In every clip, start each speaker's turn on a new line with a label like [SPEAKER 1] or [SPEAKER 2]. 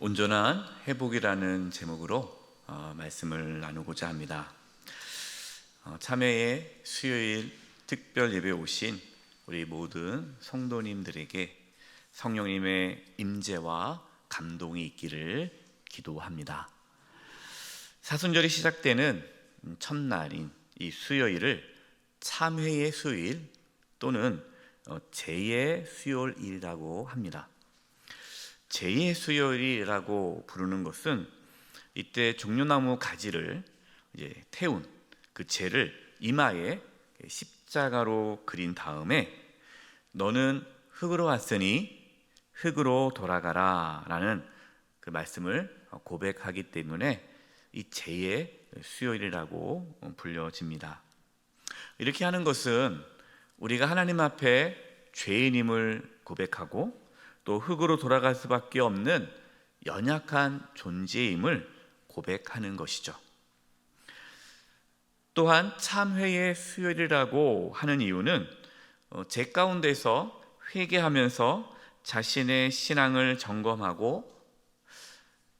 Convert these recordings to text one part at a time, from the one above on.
[SPEAKER 1] 온전한 회복이라는 제목으로 말씀을 나누고자 합니다. 참회의 수요일 특별 예배에 오신 우리 모든 성도님들에게 성령님의 임재와 감동이 있기를 기도합니다. 사순절이 시작되는 첫날인 이 수요일을 참회의 수요일 또는 제의 수요일이라고 합니다. 제의 수요일이라고 부르는 것은 이때 종려나무 가지를 태운 그 제를 이마에 십자가로 그린 다음에 너는 흙으로 왔으니 흙으로 돌아가라 라는 그 말씀을 고백하기 때문에 이 제의 수요일이라고 불려집니다. 이렇게 하는 것은 우리가 하나님 앞에 죄인임을 고백하고 또 흙으로 돌아갈 수밖에 없는 연약한 존재임을 고백하는 것이죠. 또한 참회의 수요일이라고 하는 이유는 제 가운데서 회개하면서 자신의 신앙을 점검하고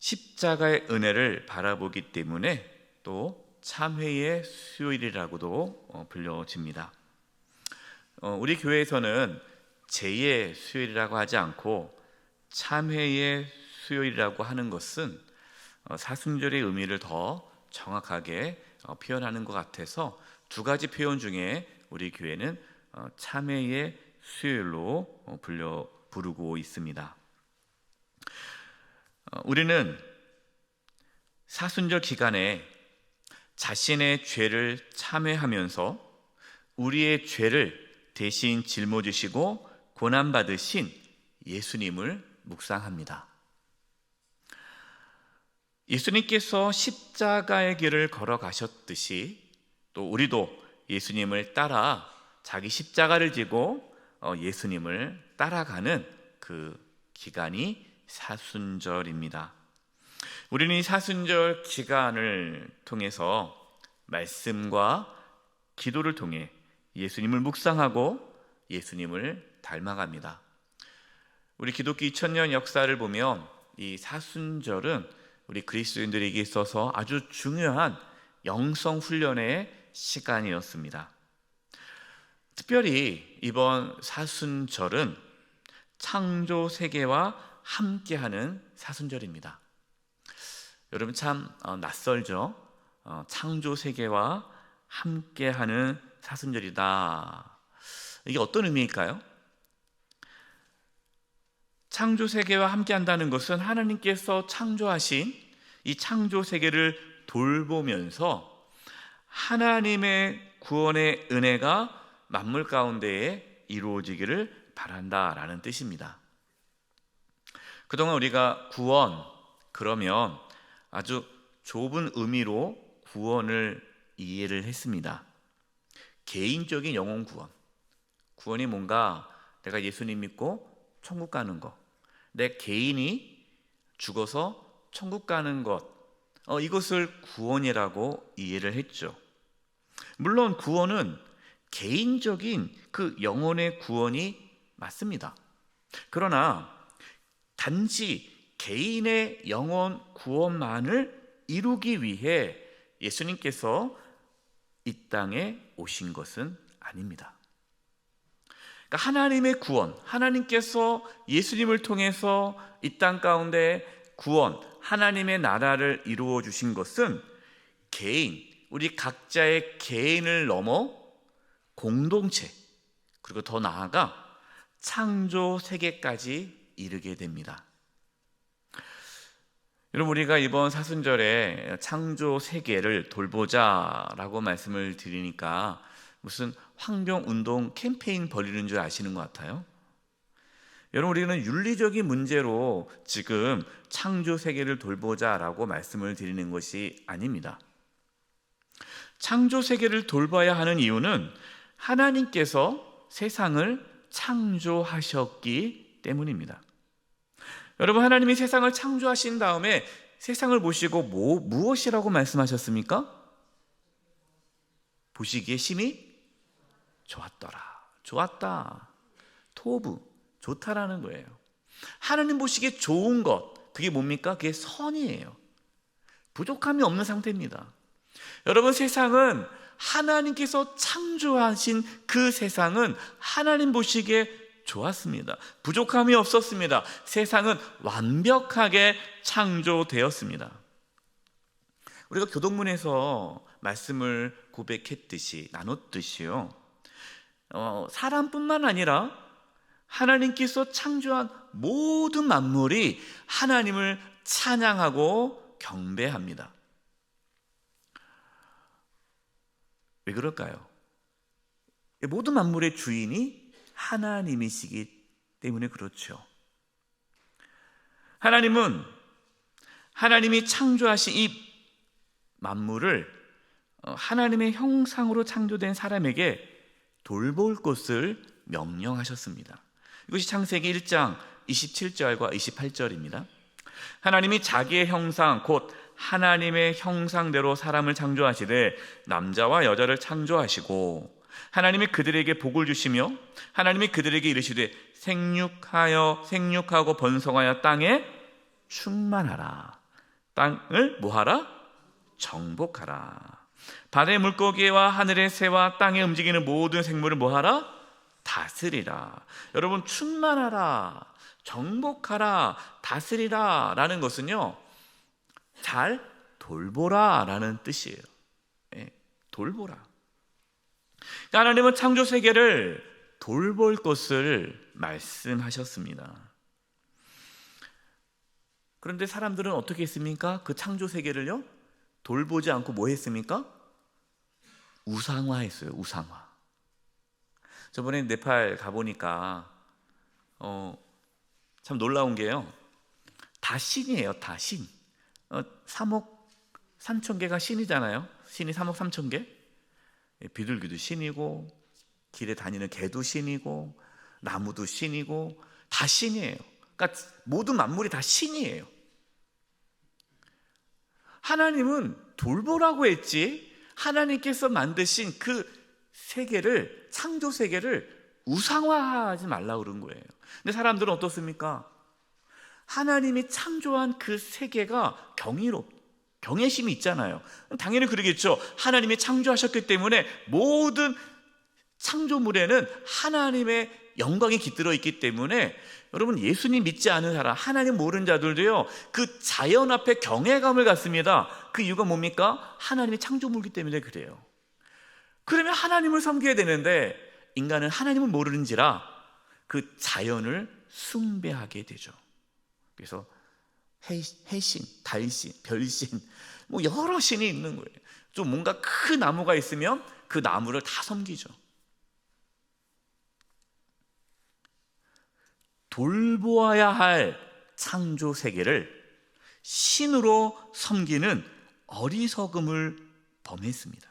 [SPEAKER 1] 십자가의 은혜를 바라보기 때문에 또 참회의 수요일이라고도 불려집니다. 우리 교회에서는 제의 수요일이라고 하지 않고 참회의 수요일이라고 하는 것은 사순절의 의미를 더 정확하게 표현하는 것 같아서 두 가지 표현 중에 우리 교회는 참회의 수요일로 부르고 있습니다. 우리는 사순절 기간에 자신의 죄를 참회하면서 우리의 죄를 대신 짊어지시고 고난받으신 예수님을 묵상합니다. 예수님께서 십자가의 길을 걸어가셨듯이 또 우리도 예수님을 따라 자기 십자가를 지고 예수님을 따라가는 그 기간이 사순절입니다. 우리는 이 사순절 기간을 통해서 말씀과 기도를 통해 예수님을 묵상하고 예수님을 닮아갑니다. 우리 기독교 2000년 역사를 보면 이 사순절은 우리 그리스도인들에게 있어서 아주 중요한 영성 훈련의 시간이었습니다. 특별히 이번 사순절은 창조 세계와 함께하는 사순절입니다. 여러분 참 낯설죠? 창조 세계와 함께하는 사순절이다. 이게 어떤 의미일까요? 창조 세계와 함께 한다는 것은 하나님께서 창조하신 이 창조 세계를 돌보면서 하나님의 구원의 은혜가 만물 가운데에 이루어지기를 바란다라는 뜻입니다. 그동안 우리가 구원 그러면 아주 좁은 의미로 구원을 이해를 했습니다. 개인적인 영혼 구원. 구원이 뭔가 내가 예수님 믿고 천국 가는 것, 내 개인이 죽어서 천국 가는 것, 이것을 구원이라고 이해를 했죠. 물론 구원은 개인적인 그 영혼의 구원이 맞습니다. 그러나 단지 개인의 영혼 구원만을 이루기 위해 예수님께서 이 땅에 오신 것은 아닙니다. 그러니까 하나님의 구원, 하나님께서 예수님을 통해서 이 땅 가운데 구원, 하나님의 나라를 이루어 주신 것은 개인, 우리 각자의 개인을 넘어 공동체, 그리고 더 나아가 창조 세계까지 이르게 됩니다. 여러분, 우리가 이번 사순절에 창조 세계를 돌보자라고 말씀을 드리니까 무슨 환경운동 캠페인 벌이는 줄 아시는 것 같아요. 여러분, 우리는 윤리적인 문제로 지금 창조 세계를 돌보자라고 말씀을 드리는 것이 아닙니다. 창조 세계를 돌봐야 하는 이유는 하나님께서 세상을 창조하셨기 때문입니다. 여러분, 하나님이 세상을 창조하신 다음에 세상을 보시고 무엇이라고 말씀하셨습니까? 보시기에 심히 좋았더라. 좋았다. 토부, 좋다라는 거예요. 하나님 보시기에 좋은 것, 그게 뭡니까? 그게 선이에요. 부족함이 없는 상태입니다. 여러분, 세상은 하나님께서 창조하신 그 세상은 하나님 보시기에 좋았습니다. 부족함이 없었습니다. 세상은 완벽하게 창조되었습니다. 우리가 교동문에서 말씀을 고백했듯이, 나눴듯이요, 사람뿐만 아니라 하나님께서 창조한 모든 만물이 하나님을 찬양하고 경배합니다. 왜 그럴까요? 모든 만물의 주인이 하나님이시기 때문에 그렇죠. 하나님은 하나님이 창조하신 이 만물을 하나님의 형상으로 창조된 사람에게 돌볼 것을 명령하셨습니다. 이것이 창세기 1장 27절과 28절입니다. 하나님이 자기의 형상 곧 하나님의 형상대로 사람을 창조하시되 남자와 여자를 창조하시고 하나님이 그들에게 복을 주시며 하나님이 그들에게 이르시되 생육하고 번성하여 땅에 충만하라. 땅을 뭐하라? 정복하라. 바다의 물고기와 하늘의 새와 땅에 움직이는 모든 생물을 뭐하라? 다스리라. 여러분, 충만하라, 정복하라, 다스리라 라는 것은요, 잘 돌보라 라는 뜻이에요. 돌보라. 그러니까 하나님은 창조 세계를 돌볼 것을 말씀하셨습니다. 그런데 사람들은 어떻게 했습니까? 그 창조 세계를요, 돌보지 않고 뭐 했습니까? 우상화했어요. 우상화. 저번에 네팔 가보니까 참 놀라운 게요, 다 신이에요. 다 신. 3억 3천 개가 신이잖아요. 신이 3억 3천 개. 비둘기도 신이고 길에 다니는 개도 신이고 나무도 신이고 다 신이에요. 그러니까 모든 만물이 다 신이에요. 하나님은 돌보라고 했지 하나님께서 만드신 그 세계를, 창조 세계를 우상화하지 말라고 그런 거예요. 근데 사람들은 어떻습니까? 하나님이 창조한 그 세계가 경외심이 있잖아요. 당연히 그러겠죠. 하나님이 창조하셨기 때문에 모든 창조물에는 하나님의 영광이 깃들어 있기 때문에, 여러분, 예수님 믿지 않은 사람, 하나님 모르는 자들도요, 그 자연 앞에 경외감을 갖습니다. 그 이유가 뭡니까? 하나님의 창조물이기 때문에 그래요. 그러면 하나님을 섬겨야 되는데 인간은 하나님을 모르는지라 그 자연을 숭배하게 되죠. 그래서 해신, 달신, 별신, 뭐 여러 신이 있는 거예요. 좀 뭔가 큰 나무가 있으면 그 나무를 다 섬기죠. 돌보아야 할 창조 세계를 신으로 섬기는 어리석음을 범했습니다.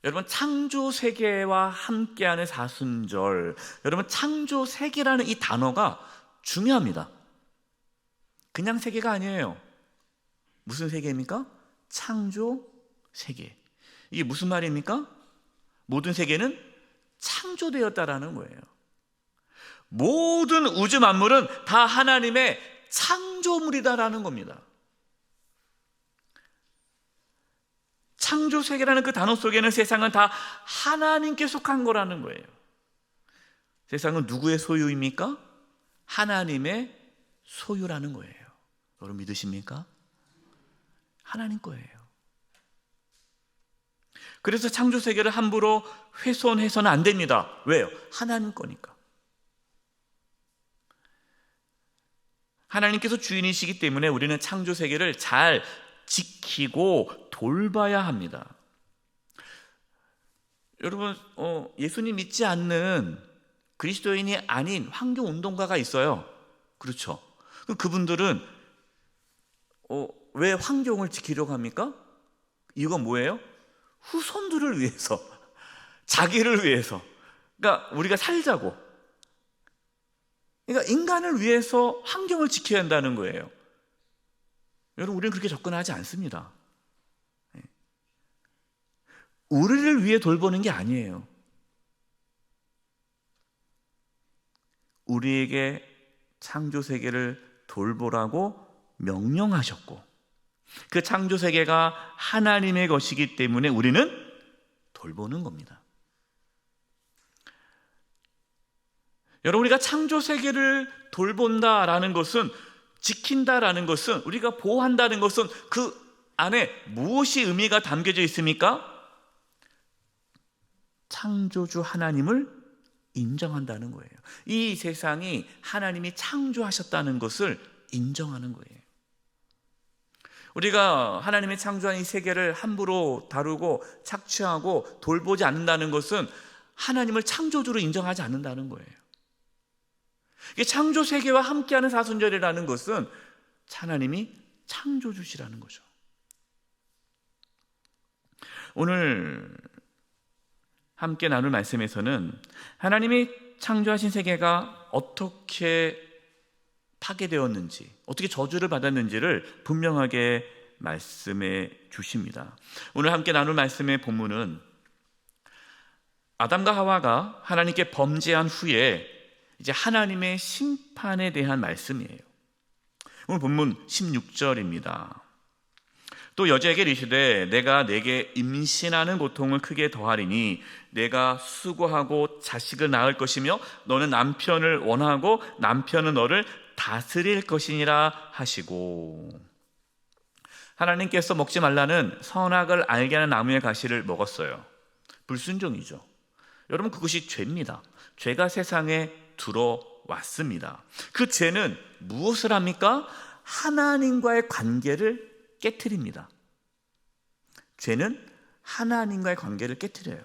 [SPEAKER 1] 여러분, 창조 세계와 함께하는 사순절, 여러분, 창조 세계라는 이 단어가 중요합니다. 그냥 세계가 아니에요. 무슨 세계입니까? 창조 세계. 이게 무슨 말입니까? 모든 세계는 창조되었다라는 거예요. 모든 우주 만물은 다 하나님의 창조물이다라는 겁니다. 창조 세계라는 그 단어 속에는 세상은 다 하나님께 속한 거라는 거예요. 세상은 누구의 소유입니까? 하나님의 소유라는 거예요. 여러분 믿으십니까? 하나님 거예요. 그래서 창조 세계를 함부로 훼손해서는 안 됩니다. 왜요? 하나님 거니까. 하나님께서 주인이시기 때문에 우리는 창조 세계를 잘 지키고 돌봐야 합니다. 여러분, 예수님 믿지 않는 그리스도인이 아닌 환경운동가가 있어요. 그렇죠. 그분들은 왜 환경을 지키려고 합니까? 이유가 뭐예요? 후손들을 위해서, 자기를 위해서. 그러니까 우리가 살자고. 그러니까 인간을 위해서 환경을 지켜야 한다는 거예요. 여러분, 우리는 그렇게 접근하지 않습니다. 우리를 위해 돌보는 게 아니에요. 우리에게 창조 세계를 돌보라고 명령하셨고, 그 창조 세계가 하나님의 것이기 때문에 우리는 돌보는 겁니다. 여러분, 우리가 창조 세계를 돌본다라는 것은, 지킨다라는 것은, 우리가 보호한다는 것은 그 안에 무엇이 의미가 담겨져 있습니까? 창조주 하나님을 인정한다는 거예요. 이 세상이 하나님이 창조하셨다는 것을 인정하는 거예요. 우리가 하나님이 창조한 이 세계를 함부로 다루고 착취하고 돌보지 않는다는 것은 하나님을 창조주로 인정하지 않는다는 거예요. 이게 창조 세계와 함께하는 사순절이라는 것은 하나님이 창조주시라는 거죠. 오늘 함께 나눌 말씀에서는 하나님이 창조하신 세계가 어떻게 파괴되었는지, 어떻게 저주를 받았는지를 분명하게 말씀해 주십니다. 오늘 함께 나눌 말씀의 본문은 아담과 하와가 하나님께 범죄한 후에 이제 하나님의 심판에 대한 말씀이에요. 오늘 본문 16절입니다. 또 여자에게 이르시되 내가 내게 임신하는 고통을 크게 더하리니 내가 수고하고 자식을 낳을 것이며 너는 남편을 원하고 남편은 너를 다스릴 것이니라 하시고, 하나님께서 먹지 말라는 선악을 알게 하는 나무의 가시를 먹었어요. 불순종이죠. 여러분, 그것이 죄입니다. 죄가 세상에 들어왔습니다. 그 죄는 무엇을 합니까? 하나님과의 관계를 깨트립니다. 죄는 하나님과의 관계를 깨트려요.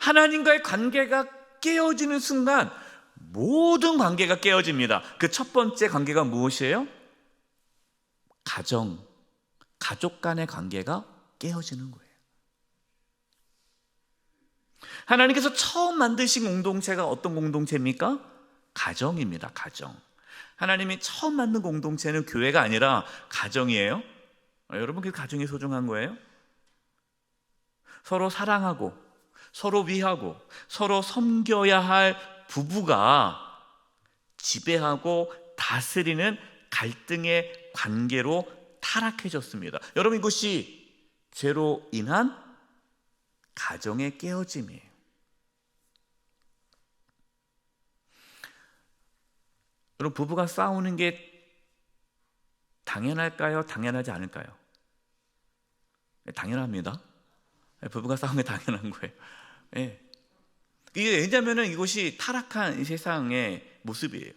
[SPEAKER 1] 하나님과의 관계가 깨어지는 순간 모든 관계가 깨어집니다. 그 첫 번째 관계가 무엇이에요? 가족 간의 관계가 깨어지는 거예요. 하나님께서 처음 만드신 공동체가 어떤 공동체입니까? 가정입니다. 가정. 하나님이 처음 만든 공동체는 교회가 아니라 가정이에요. 여러분, 그 가정이 소중한 거예요? 서로 사랑하고 서로 위하고 서로 섬겨야 할 부부가 지배하고 다스리는 갈등의 관계로 타락해졌습니다. 여러분, 이것이 죄로 인한 가정의 깨어짐이에요. 여러분, 부부가 싸우는 게 당연할까요? 당연하지 않을까요? 당연합니다. 부부가 싸우는 게 당연한 거예요. 네. 이게 왜냐하면 이것이 타락한 이 세상의 모습이에요.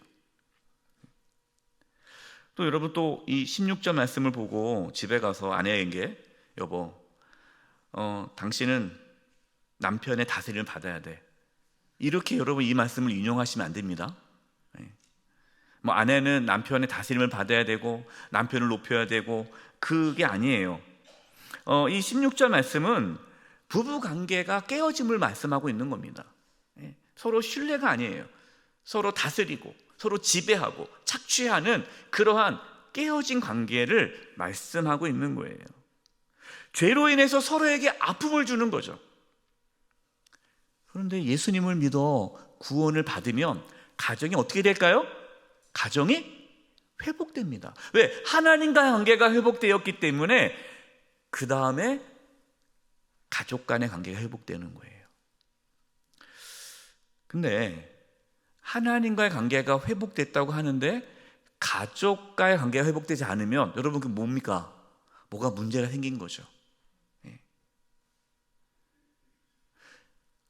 [SPEAKER 1] 또 여러분, 또 이 16절 말씀을 보고 집에 가서 아내에게 여보, 당신은 남편의 다스림을 받아야 돼, 이렇게 여러분 이 말씀을 인용하시면 안 됩니다. 뭐 아내는 남편의 다스림을 받아야 되고 남편을 높여야 되고, 그게 아니에요. 이 16절 말씀은 부부 관계가 깨어짐을 말씀하고 있는 겁니다. 서로 신뢰가 아니에요. 서로 다스리고 서로 지배하고 착취하는 그러한 깨어진 관계를 말씀하고 있는 거예요. 죄로 인해서 서로에게 아픔을 주는 거죠. 그런데 예수님을 믿어 구원을 받으면 가정이 어떻게 될까요? 가정이 회복됩니다. 왜? 하나님과의 관계가 회복되었기 때문에 그 다음에 가족 간의 관계가 회복되는 거예요. 근데 하나님과의 관계가 회복됐다고 하는데 가족과의 관계가 회복되지 않으면 여러분, 그 뭡니까? 뭐가 문제가 생긴 거죠.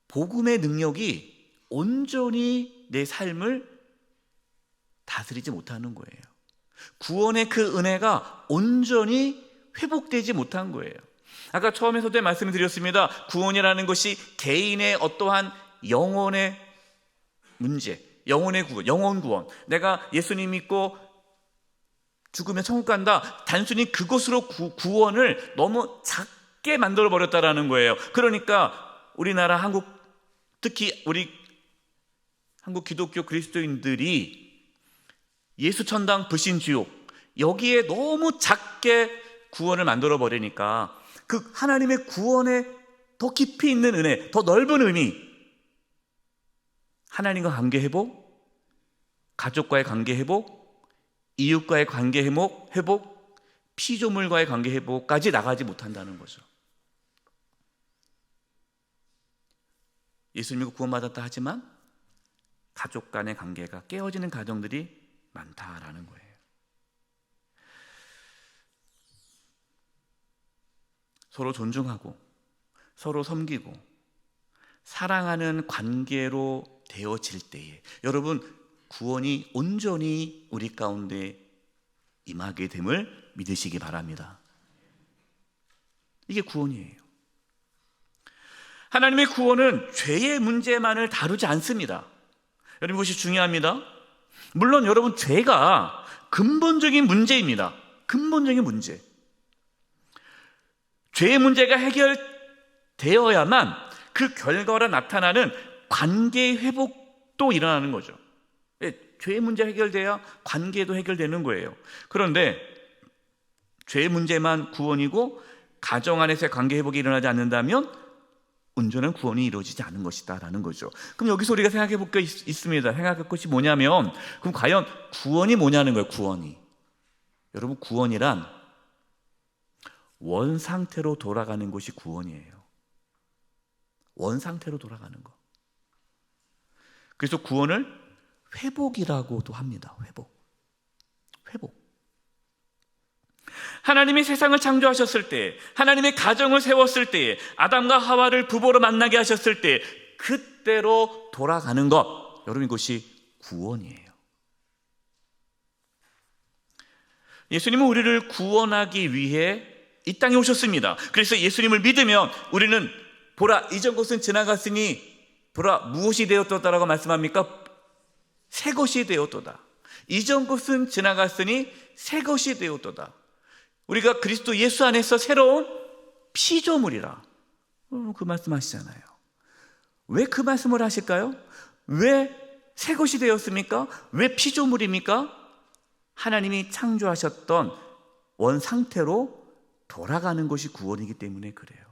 [SPEAKER 1] 복음의 능력이 온전히 내 삶을 다스리지 못하는 거예요. 구원의 그 은혜가 온전히 회복되지 못한 거예요. 아까 처음에서도 말씀을 드렸습니다. 구원이라는 것이 개인의 어떠한 영혼의 문제, 영혼의 구원, 영혼 구원. 내가 예수님 믿고 죽으면 천국 간다, 단순히 그것으로 구원을 너무 작게 만들어 버렸다라는 거예요. 그러니까 우리나라 한국, 특히 우리 한국 기독교 그리스도인들이 예수 천당 불신 지옥, 여기에 너무 작게 구원을 만들어 버리니까 그 하나님의 구원에 더 깊이 있는 은혜, 더 넓은 의미, 하나님과 관계 회복, 가족과의 관계 회복, 이웃과의 관계 회복, 피조물과의 관계 회복까지 나가지 못한다는 거죠. 예수 믿고 구원받았다 하지만 가족 간의 관계가 깨어지는 가정들이 많다라는 거예요. 서로 존중하고 서로 섬기고 사랑하는 관계로 되어질 때에 여러분 구원이 온전히 우리 가운데 임하게 됨을 믿으시기 바랍니다. 이게 구원이에요. 하나님의 구원은 죄의 문제만을 다루지 않습니다. 여러분 이것이 중요합니다. 물론 여러분 죄가 근본적인 문제입니다. 근본적인 문제. 죄의 문제가 해결되어야만 그 결과로 나타나는 관계의 회복도 일어나는 거죠. 죄의 문제 해결돼야 관계도 해결되는 거예요. 그런데 죄의 문제만 구원이고 가정 안에서의 관계 회복이 일어나지 않는다면 온전한 구원이 이루어지지 않은 것이다라는 거죠. 그럼 여기서 우리가 생각해 볼 게 있습니다. 생각할 것이 뭐냐면 그럼 과연 구원이 뭐냐는 거예요. 구원이. 여러분 구원이란 원 상태로 돌아가는 것이 구원이에요. 원 상태로 돌아가는 거. 그래서 구원을 회복이라고도 합니다. 회복. 하나님이 세상을 창조하셨을 때, 하나님의 가정을 세웠을 때, 아담과 하와를 부부로 만나게 하셨을 때 그때로 돌아가는 것, 여러분 이것이 구원이에요. 예수님은 우리를 구원하기 위해 이 땅에 오셨습니다. 그래서 예수님을 믿으면 우리는 보라 이전 것은 지나갔으니 보라 무엇이 되었도다라고 말씀합니까? 새 것이 되었도다. 이전 것은 지나갔으니 새 것이 되었도다. 우리가 그리스도 예수 안에서 새로운 피조물이라 그 말씀하시잖아요. 왜 그 말씀을 하실까요? 왜 새 것이 되었습니까? 왜 피조물입니까? 하나님이 창조하셨던 원 상태로 돌아가는 것이 구원이기 때문에 그래요.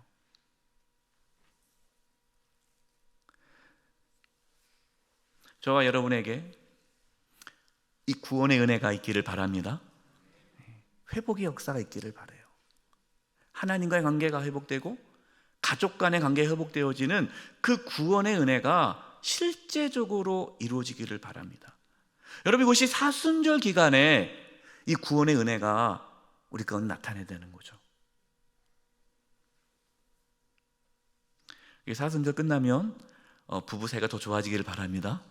[SPEAKER 1] 저와 여러분에게 이 구원의 은혜가 있기를 바랍니다. 회복의 역사가 있기를 바라요. 하나님과의 관계가 회복되고 가족 간의 관계가 회복되어지는 그 구원의 은혜가 실제적으로 이루어지기를 바랍니다. 여러분 이것이 사순절 기간에 이 구원의 은혜가 우리 가운데 나타내야 되는 거죠. 사순절 끝나면 부부 사이가 더 좋아지기를 바랍니다.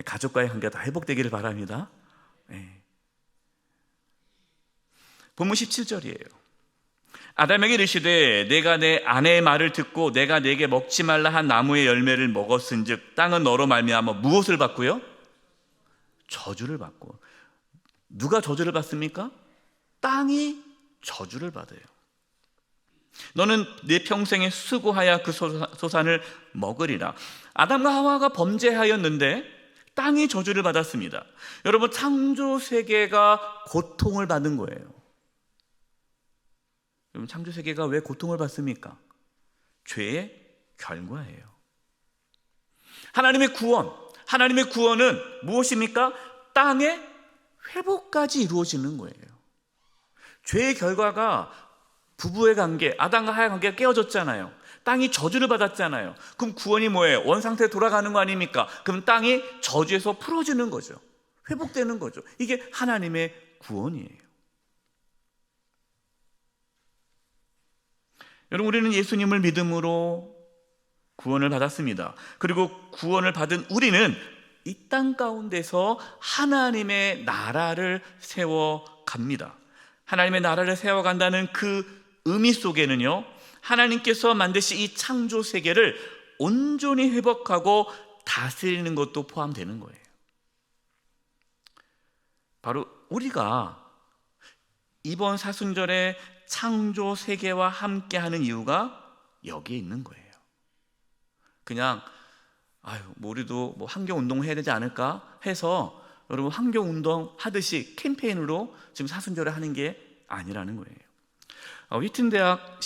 [SPEAKER 1] 가족과의 관계가 다 회복되기를 바랍니다. 본문 17절이에요. 아담에게 이르시되 내가 내 아내의 말을 듣고 내가 내게 먹지 말라 한 나무의 열매를 먹었은즉 땅은 너로 말미암아 무엇을 받고요? 저주를 받고. 누가 저주를 받습니까? 땅이 저주를 받아요. 너는 내 평생에 수고하여 그 소산을 먹으리라. 아담과 하와가 범죄하였는데 땅이 저주를 받았습니다. 여러분 창조 세계가 고통을 받은 거예요. 여러분 창조 세계가 왜 고통을 받습니까? 죄의 결과예요. 하나님의 구원은 무엇입니까? 땅의 회복까지 이루어지는 거예요. 죄의 결과가 부부의 관계, 아담과 하와의 관계가 깨어졌잖아요. 땅이 저주를 받았잖아요. 그럼 구원이 뭐예요? 원상태에 돌아가는 거 아닙니까? 그럼 땅이 저주에서 풀어지는 거죠. 회복되는 거죠. 이게 하나님의 구원이에요. 여러분 우리는 예수님을 믿음으로 구원을 받았습니다. 그리고 구원을 받은 우리는 이 땅 가운데서 하나님의 나라를 세워갑니다. 하나님의 나라를 세워간다는 그 의미 속에는요, 하나님께서 만드신 이 창조 세계를 온전히 회복하고 다스리는 것도 포함되는 거예요. 바로 우리가 이번 사순절에 창조 세계와 함께하는 이유가 여기에 있는 거예요. 그냥 우리도 환경 운동 해야 되지 않을까 해서 여러분 환경 운동 하듯이 캠페인으로 지금 사순절에 하는 게 아니라는 거예요. 휘튼 대학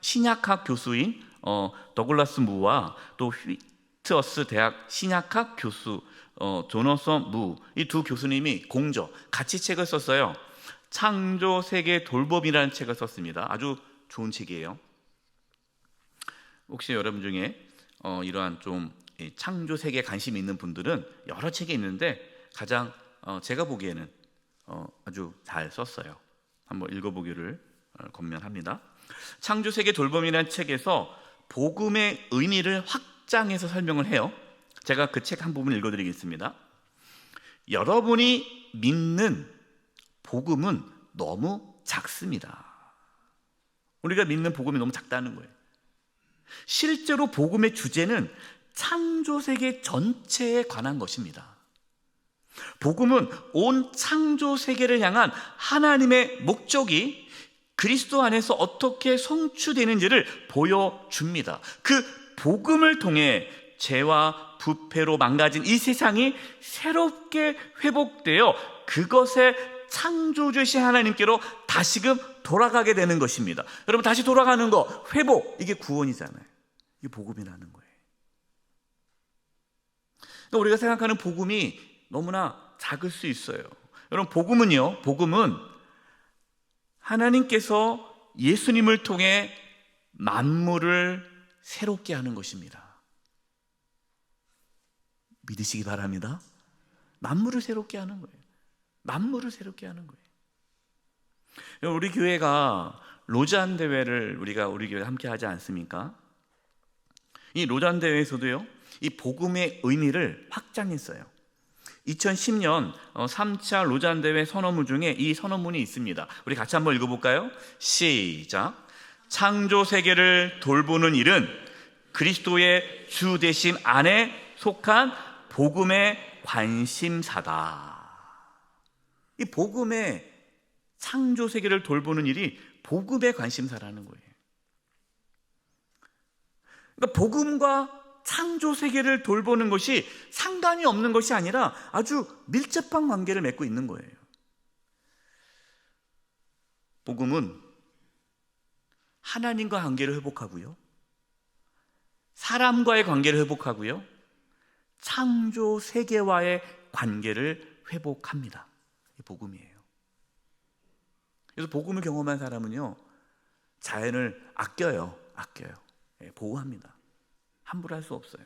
[SPEAKER 1] 신약학 교수인 더글라스 무와 또 휘트어스 대학 신약학 교수 조너선 무, 이 두 교수님이 공저 같이 책을 썼어요. 창조 세계 돌봄이라는 책을 썼습니다. 아주 좋은 책이에요. 혹시 여러분 중에 이러한 좀 창조 세계에 관심이 있는 분들은 여러 책이 있는데 가장 제가 보기에는 아주 잘 썼어요. 한번 읽어보기를 권면합니다. 창조 세계 돌봄이라는 책에서 복음의 의미를 확장해서 설명을 해요. 제가 그 책 한 부분 읽어드리겠습니다. 여러분이 믿는 복음은 너무 작습니다. 우리가 믿는 복음이 너무 작다는 거예요. 실제로 복음의 주제는 창조 세계 전체에 관한 것입니다. 복음은 온 창조 세계를 향한 하나님의 목적이 그리스도 안에서 어떻게 성취되는지를 보여줍니다. 그 복음을 통해 죄와 부패로 망가진 이 세상이 새롭게 회복되어 그것의 창조주신 하나님께로 다시금 돌아가게 되는 것입니다. 여러분, 다시 돌아가는 거, 회복, 이게 구원이잖아요. 이게 복음이라는 거예요. 그러니까 우리가 생각하는 복음이 너무나 작을 수 있어요. 여러분, 복음은 하나님께서 예수님을 통해 만물을 새롭게 하는 것입니다. 믿으시기 바랍니다. 만물을 새롭게 하는 거예요. 만물을 새롭게 하는 거예요. 우리 교회가 로잔 대회를 우리 교회 함께 하지 않습니까? 이 로잔 대회에서도요, 이 복음의 의미를 확장했어요. 2010년 3차 로잔 대회 선언문 중에 이 선언문이 있습니다. 우리 같이 한번 읽어볼까요? 시작. 창조 세계를 돌보는 일은 그리스도의 주 되심 안에 속한 복음의 관심사다. 이 복음의 창조 세계를 돌보는 일이 복음의 관심사라는 거예요. 그러니까 복음과 창조 세계를 돌보는 것이 상관이 없는 것이 아니라 아주 밀접한 관계를 맺고 있는 거예요. 복음은 하나님과 관계를 회복하고요, 사람과의 관계를 회복하고요, 창조 세계와의 관계를 회복합니다. 이 복음이에요. 그래서 복음을 경험한 사람은요, 자연을 아껴요. 보호합니다. 함부로 할 수 없어요.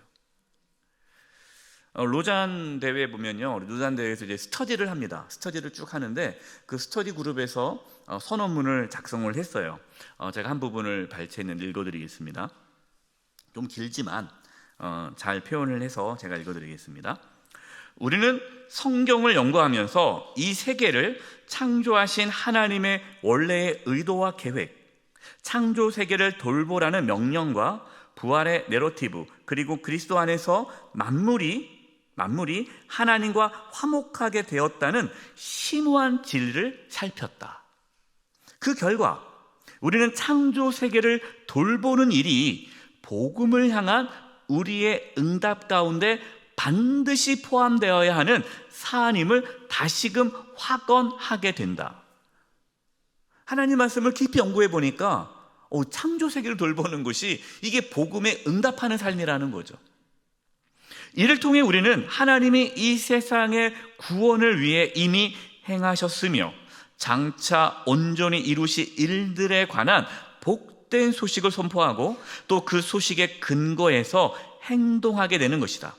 [SPEAKER 1] 로잔 대회 보면요, 로잔 대회에서 이제 스터디를 합니다. 스터디를 쭉 하는데 그 스터디 그룹에서 선언문을 작성을 했어요. 제가 한 부분을 발췌는 읽어드리겠습니다. 좀 길지만 잘 표현을 해서 제가 읽어드리겠습니다. 우리는 성경을 연구하면서 이 세계를 창조하신 하나님의 원래의 의도와 계획, 창조 세계를 돌보라는 명령과 부활의 내러티브, 그리고 그리스도 안에서 만물이 하나님과 화목하게 되었다는 심오한 진리를 살폈다. 그 결과 우리는 창조 세계를 돌보는 일이 복음을 향한 우리의 응답 가운데 반드시 포함되어야 하는 사안임을 다시금 확언하게 된다. 하나님 말씀을 깊이 연구해 보니까 창조 세계를 돌보는 것이 이게 복음에 응답하는 삶이라는 거죠. 이를 통해 우리는 하나님이 이 세상의 구원을 위해 이미 행하셨으며 장차 온전히 이루실 일들에 관한 복된 소식을 선포하고 또 그 소식의 근거에서 행동하게 되는 것이다.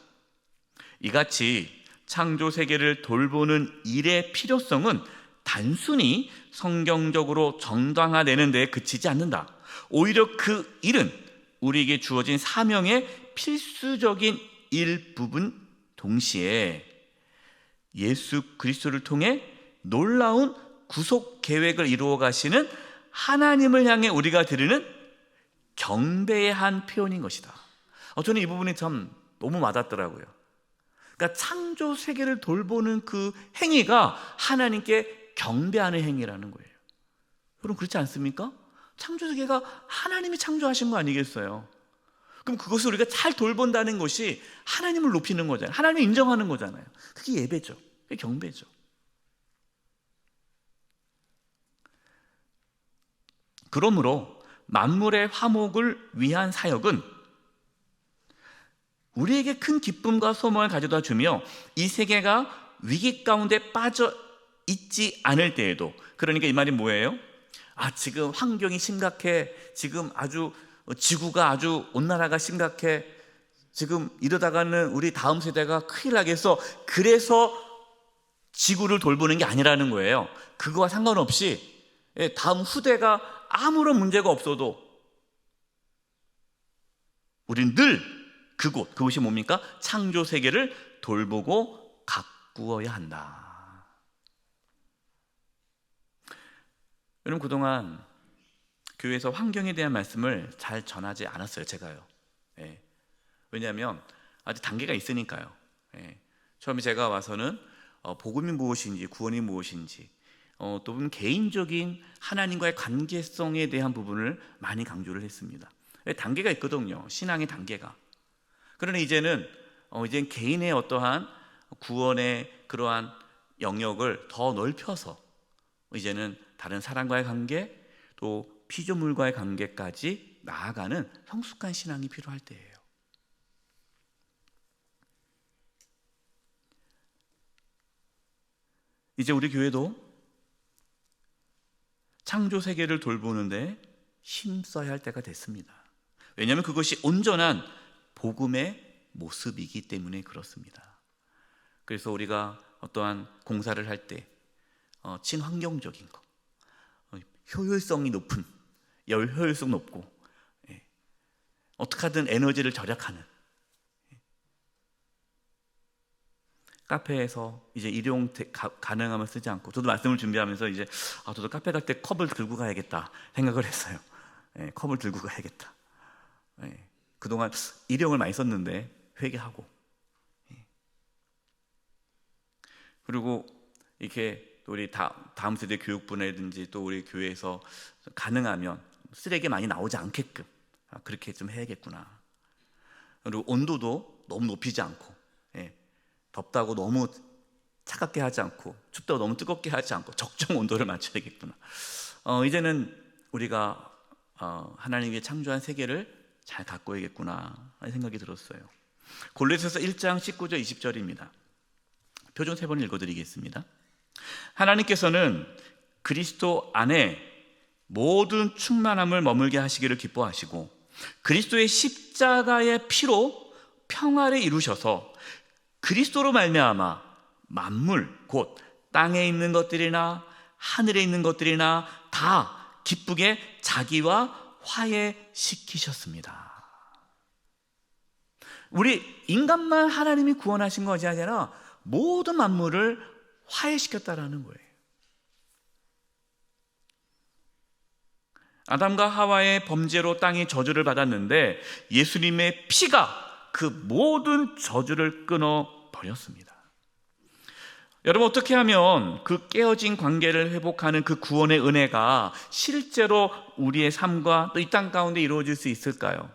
[SPEAKER 1] 이같이 창조 세계를 돌보는 일의 필요성은 단순히 성경적으로 정당화되는 데에 그치지 않는다. 오히려 그 일은 우리에게 주어진 사명의 필수적인 일부분 동시에 예수 그리스도를 통해 놀라운 구속 계획을 이루어 가시는 하나님을 향해 우리가 드리는 경배의 한 표현인 것이다. 저는 이 부분이 참 너무 와닿더라고요. 그러니까 창조 세계를 돌보는 그 행위가 하나님께 경배하는 행위라는 거예요. 여러분, 그렇지 않습니까? 창조 세계가 하나님이 창조하신 거 아니겠어요? 그럼 그것을 우리가 잘 돌본다는 것이 하나님을 높이는 거잖아요. 하나님을 인정하는 거잖아요. 그게 예배죠. 그게 경배죠. 그러므로 만물의 화목을 위한 사역은 우리에게 큰 기쁨과 소망을 가져다 주며 이 세계가 위기 가운데 빠져 있지 않을 때에도, 그러니까 이 말이 뭐예요? 지금 환경이 심각해. 지금 아주 지구가 아주 온난화가 심각해. 지금 이러다가는 우리 다음 세대가 큰일 나겠어. 그래서 지구를 돌보는 게 아니라는 거예요. 그거와 상관없이 다음 후대가 아무런 문제가 없어도 우린 늘 그것이 뭡니까? 창조 세계를 돌보고 가꾸어야 한다. 여러분, 그동안 교회에서 환경에 대한 말씀을 잘 전하지 않았어요, 제가요. 왜냐하면 아직 단계가 있으니까요. 처음에 제가 와서는 복음이 무엇인지, 구원이 무엇인지, 또 개인적인 하나님과의 관계성에 대한 부분을 많이 강조를 했습니다. 단계가 있거든요, 신앙의 단계가. 그러나 이제는 개인의 어떠한 구원의 그러한 영역을 더 넓혀서 이제는 다른 사람과의 관계, 또 피조물과의 관계까지 나아가는 성숙한 신앙이 필요할 때예요. 이제 우리 교회도 창조 세계를 돌보는데 힘써야 할 때가 됐습니다. 왜냐하면 그것이 온전한 복음의 모습이기 때문에 그렇습니다. 그래서 우리가 어떠한 공사를 할 때 친환경적인 거, 효율성이 높은, 효율성 높고, 어떻게 하든 에너지를 절약하는, 카페에서 이제 일용 가능하면 쓰지 않고, 저도 말씀을 준비하면서 이제 저도 카페 갈 때 컵을 들고 가야겠다 생각을 했어요. 컵을 들고 가야겠다. 그동안 일용을 많이 썼는데 회개하고, 그리고 이렇게 우리 다음 세대 교육부라든지 또 우리 교회에서 가능하면 쓰레기 많이 나오지 않게끔 그렇게 좀 해야겠구나. 그리고 온도도 너무 높이지 않고, 덥다고 너무 차갑게 하지 않고, 춥다고 너무 뜨겁게 하지 않고 적정 온도를 맞춰야겠구나. 이제는 우리가 하나님이 창조한 세계를 잘 가꿔야겠구나 하는 생각이 들었어요. 골로새서 1장 19절 20절입니다. 표준 3번 읽어드리겠습니다. 하나님께서는 그리스도 안에 모든 충만함을 머물게 하시기를 기뻐하시고 그리스도의 십자가의 피로 평화를 이루셔서 그리스도로 말미암아 만물 곧 땅에 있는 것들이나 하늘에 있는 것들이나 다 기쁘게 자기와 화해시키셨습니다. 우리 인간만 하나님이 구원하신 것이 아니라 모든 만물을 화해시켰다라는 거예요. 아담과 하와의 범죄로 땅이 저주를 받았는데 예수님의 피가 그 모든 저주를 끊어버렸습니다. 여러분, 어떻게 하면 그 깨어진 관계를 회복하는 그 구원의 은혜가 실제로 우리의 삶과 또 이 땅 가운데 이루어질 수 있을까요?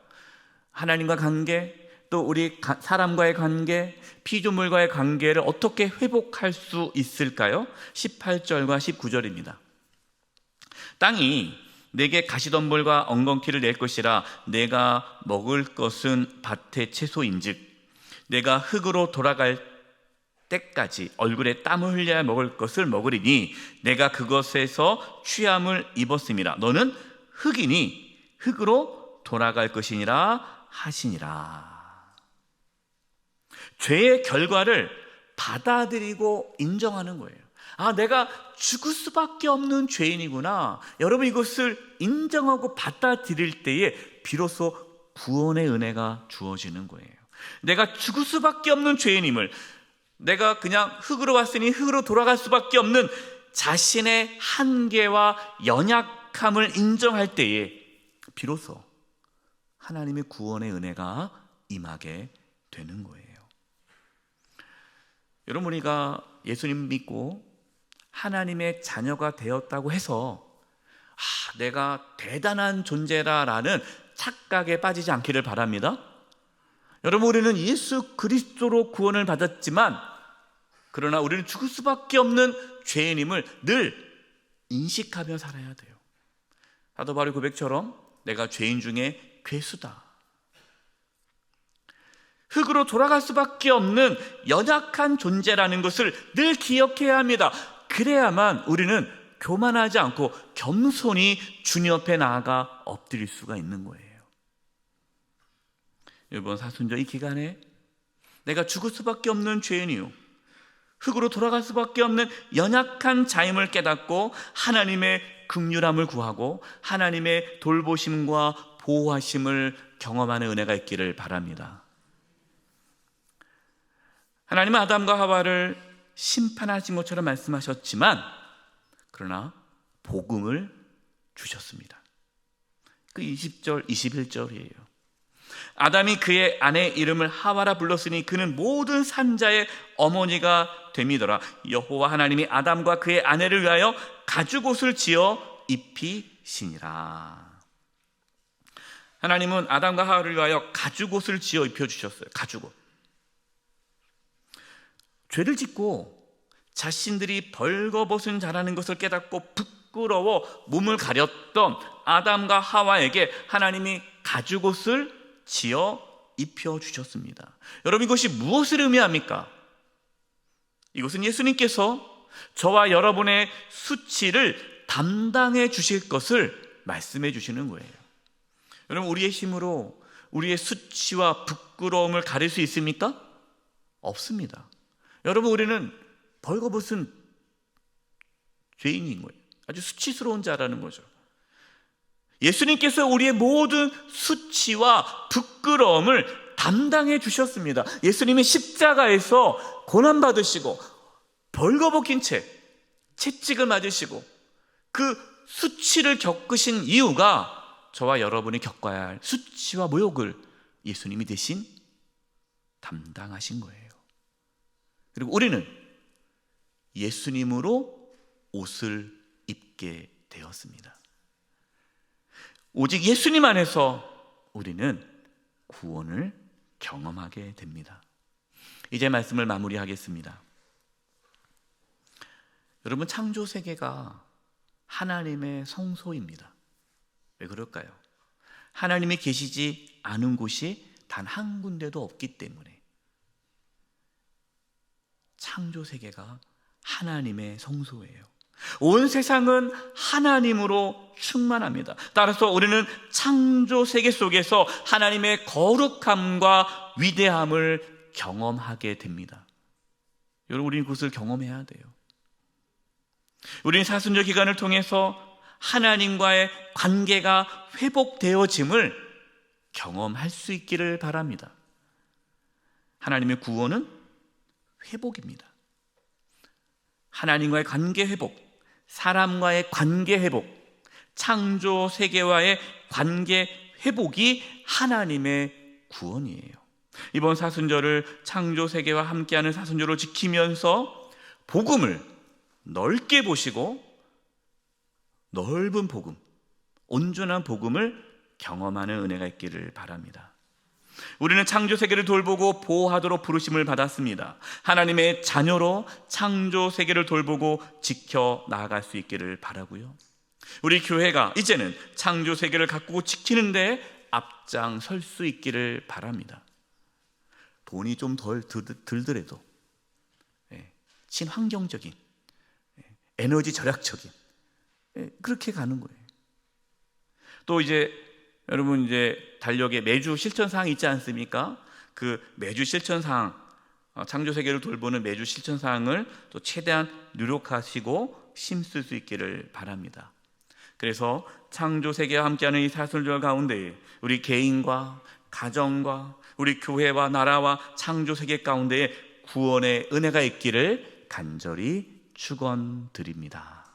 [SPEAKER 1] 하나님과 관계, 또 우리 사람과의 관계, 피조물과의 관계를 어떻게 회복할 수 있을까요? 18절과 19절입니다. 땅이 내게 가시덤불과 엉겅퀴를 낼 것이라 내가 먹을 것은 밭의 채소인즉 내가 흙으로 돌아갈 때까지 얼굴에 땀을 흘려야 먹을 것을 먹으리니 내가 그것에서 취함을 입었음이라. 너는 흙이니 흙으로 돌아갈 것이니라 하시니라. 죄의 결과를 받아들이고 인정하는 거예요. 내가 죽을 수밖에 없는 죄인이구나. 여러분, 이것을 인정하고 받아들일 때에 비로소 구원의 은혜가 주어지는 거예요. 내가 죽을 수밖에 없는 죄인임을, 내가 그냥 흙으로 왔으니 흙으로 돌아갈 수밖에 없는 자신의 한계와 연약함을 인정할 때에 비로소 하나님의 구원의 은혜가 임하게 되는 거예요. 여러분, 우리가 예수님 믿고 하나님의 자녀가 되었다고 해서 내가 대단한 존재라라는 착각에 빠지지 않기를 바랍니다. 여러분, 우리는 예수 그리스도로 구원을 받았지만 그러나 우리는 죽을 수밖에 없는 죄인임을 늘 인식하며 살아야 돼요. 사도 바울의 고백처럼 내가 죄인 중에 괴수다. 흙으로 돌아갈 수밖에 없는 연약한 존재라는 것을 늘 기억해야 합니다. 그래야만 우리는 교만하지 않고 겸손히 주님 앞에 나아가 엎드릴 수가 있는 거예요. 이번 사순절 이 기간에 내가 죽을 수밖에 없는 죄인이요, 흙으로 돌아갈 수밖에 없는 연약한 자임을 깨닫고 하나님의 긍휼함을 구하고 하나님의 돌보심과 보호하심을 경험하는 은혜가 있기를 바랍니다. 하나님은 아담과 하와를 심판하신 것처럼 말씀하셨지만 그러나 복음을 주셨습니다. 그 20절, 21절이에요. 아담이 그의 아내 이름을 하와라 불렀으니 그는 모든 산자의 어머니가 됨이더라. 여호와 하나님이 아담과 그의 아내를 위하여 가죽옷을 지어 입히시니라. 하나님은 아담과 하와를 위하여 가죽옷을 지어 입혀주셨어요. 가죽옷. 죄를 짓고 자신들이 벌거벗은 자라는 것을 깨닫고 부끄러워 몸을 가렸던 아담과 하와에게 하나님이 가죽옷을 지어 입혀주셨습니다. 여러분, 이것이 무엇을 의미합니까? 이것은 예수님께서 저와 여러분의 수치를 담당해 주실 것을 말씀해 주시는 거예요. 여러분, 우리의 힘으로 우리의 수치와 부끄러움을 가릴 수 있습니까? 없습니다. 여러분, 우리는 벌거벗은 죄인인 거예요. 아주 수치스러운 자라는 거죠. 예수님께서 우리의 모든 수치와 부끄러움을 담당해 주셨습니다. 예수님이 십자가에서 고난받으시고 벌거벗긴 채 채찍을 맞으시고 그 수치를 겪으신 이유가 저와 여러분이 겪어야 할 수치와 모욕을 예수님이 대신 담당하신 거예요. 그리고 우리는 예수님으로 옷을 입게 되었습니다. 오직 예수님 안에서 우리는 구원을 경험하게 됩니다. 이제 말씀을 마무리하겠습니다. 여러분, 창조 세계가 하나님의 성소입니다. 왜 그럴까요? 하나님이 계시지 않은 곳이 단 한 군데도 없기 때문에. 창조 세계가 하나님의 성소예요. 온 세상은 하나님으로 충만합니다. 따라서 우리는 창조 세계 속에서 하나님의 거룩함과 위대함을 경험하게 됩니다. 여러분, 우리는 그것을 경험해야 돼요. 우리는 사순절 기간을 통해서 하나님과의 관계가 회복되어짐을 경험할 수 있기를 바랍니다. 하나님의 구원은 회복입니다. 하나님과의 관계 회복, 사람과의 관계 회복, 창조 세계와의 관계 회복이 하나님의 구원이에요. 이번 사순절을 창조 세계와 함께하는 사순절로 지키면서 복음을 넓게 보시고 넓은 복음, 온전한 복음을 경험하는 은혜가 있기를 바랍니다. 우리는 창조 세계를 돌보고 보호하도록 부르심을 받았습니다. 하나님의 자녀로 창조 세계를 돌보고 지켜 나아갈 수 있기를 바라고요. 우리 교회가 이제는 창조 세계를 가꾸고 지키는 데 앞장설 수 있기를 바랍니다. 돈이 좀 덜 들더라도 친환경적인, 에너지 절약적인, 그렇게 가는 거예요. 또 이제 여러분, 이제 달력에 매주 실천사항이 있지 않습니까? 그 매주 실천사항, 창조 세계를 돌보는 매주 실천사항을 또 최대한 노력하시고 힘쓸 수 있기를 바랍니다. 그래서 창조 세계와 함께하는 이 사순절 가운데 우리 개인과 가정과 우리 교회와 나라와 창조 세계 가운데에 구원의 은혜가 있기를 간절히 축원드립니다.